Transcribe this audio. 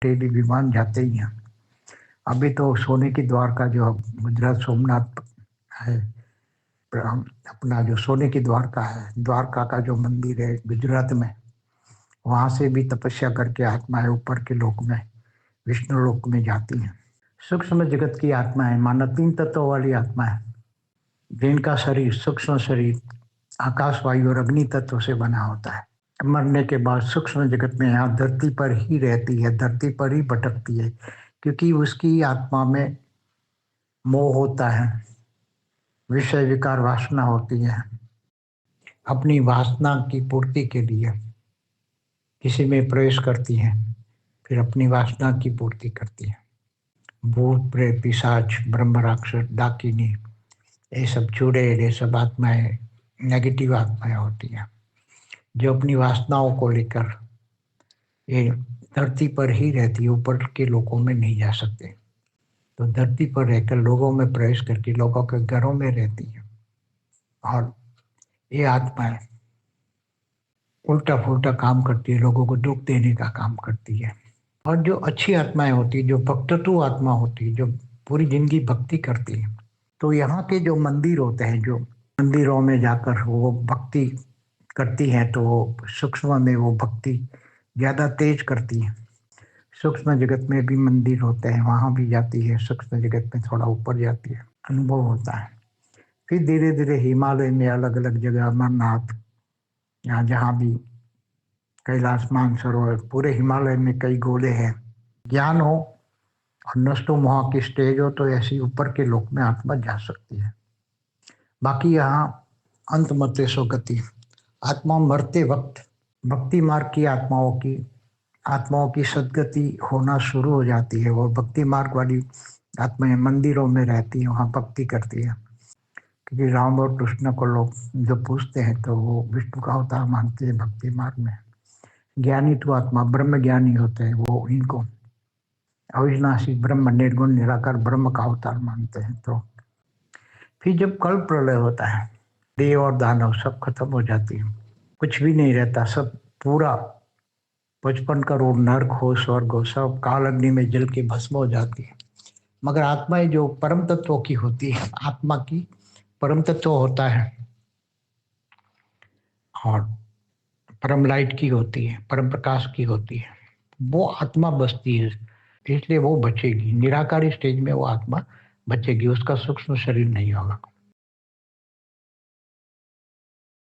Daily विमान जाते ही हैं। अभी तो सोने की द्वारका जो गुजरात सोमनाथ है, अपना जो सोने की द्वारका है, द्वारका का जो मंदिर है गुजरात में, वहां से भी तपस्या करके आत्माएं ऊपर के लोक में, विष्णु लोक में जाती हैं। सूक्ष्म जगत की आत्माएं माना 3 तत्वों वाली आत्मा है, जिनका शरीर सूक्ष्म शरीर आकाश वायु और अग्नि तत्व से बना होता है। मरने के बाद सूक्ष्म जगत में यहाँ धरती पर ही रहती है, धरती पर ही भटकती है, क्योंकि उसकी आत्मा में मोह होता है, विषय विकार वासना होती है। अपनी वासना की पूर्ति के लिए किसी में प्रवेश करती है, फिर अपनी वासना की पूर्ति करती है। भूत प्रेत पिशाच ब्रह्म राक्षस डाकिनी, ये सब चुड़ैल, ये सब आत्माएं नेगेटिव आत्माएं होती हैं, जो अपनी वासनाओं को लेकर ये धरती पर ही रहती है, ऊपर के लोगों में नहीं जा सकते। तो धरती पर रहकर लोगों में प्रवेश करके लोगों के घरों में रहती है, और ये आत्माएं उल्टा फुल्टा काम करती है, लोगों को दुख देने का काम करती है। और जो अच्छी आत्माएं होती है, जो भक्तत्व आत्मा होती है, जो पूरी जिंदगी भक्ति करती है, तो यहाँ के जो मंदिर होते हैं, जो मंदिरों में जाकर वो भक्ति करती हैं, तो वो सूक्ष्म में वो भक्ति ज़्यादा तेज करती है। सूक्ष्म जगत में भी मंदिर होते हैं, वहाँ भी जाती है, सूक्ष्म जगत में थोड़ा ऊपर जाती है, अनुभव होता है। फिर धीरे धीरे हिमालय में अलग अलग जगह, अमरनाथ, यहाँ जहाँ भी कैलाश मानसरोवर, पूरे हिमालय में कई गोले हैं। ज्ञान हो और नष्टो मोह की स्टेज हो तो ऐसी ऊपर के लोक में आत्मा जा सकती है। बाकी यहाँ अंत मते सो गति, आत्मा मरते वक्त भक्ति मार्ग की आत्माओं की सदगति होना शुरू हो जाती है। वो भक्ति मार्ग वाली आत्माएं मंदिरों में रहती है, वहाँ भक्ति करती है। क्योंकि राम और कृष्ण को लोग जो पूछते हैं तो वो विष्णु का अवतार मानते हैं भक्ति मार्ग में। ज्ञानी तो आत्मा ब्रह्म ज्ञानी होते हैं, वो इनको अविनाशी ब्रह्म निर्गुण निराकार ब्रह्म का अवतार मानते हैं। तो फिर जब कल प्रलय होता है, देव और दानव सब खत्म हो जाती है, कुछ भी नहीं रहता, सब पूरा 55 करोड़ नरक हो, स्वर्ग हो, सब काल अग्नि में जल के भस्म हो जाती है। मगर आत्माएं जो परम तत्वों की होती है, आत्मा की परम तत्व होता है और परम लाइट की होती है, परम प्रकाश की होती है, वो आत्मा बचती है, इसलिए वो बचेगी। निराकारी स्टेज में वो आत्मा बचेगी, उसका सूक्ष्म शरीर नहीं होगा।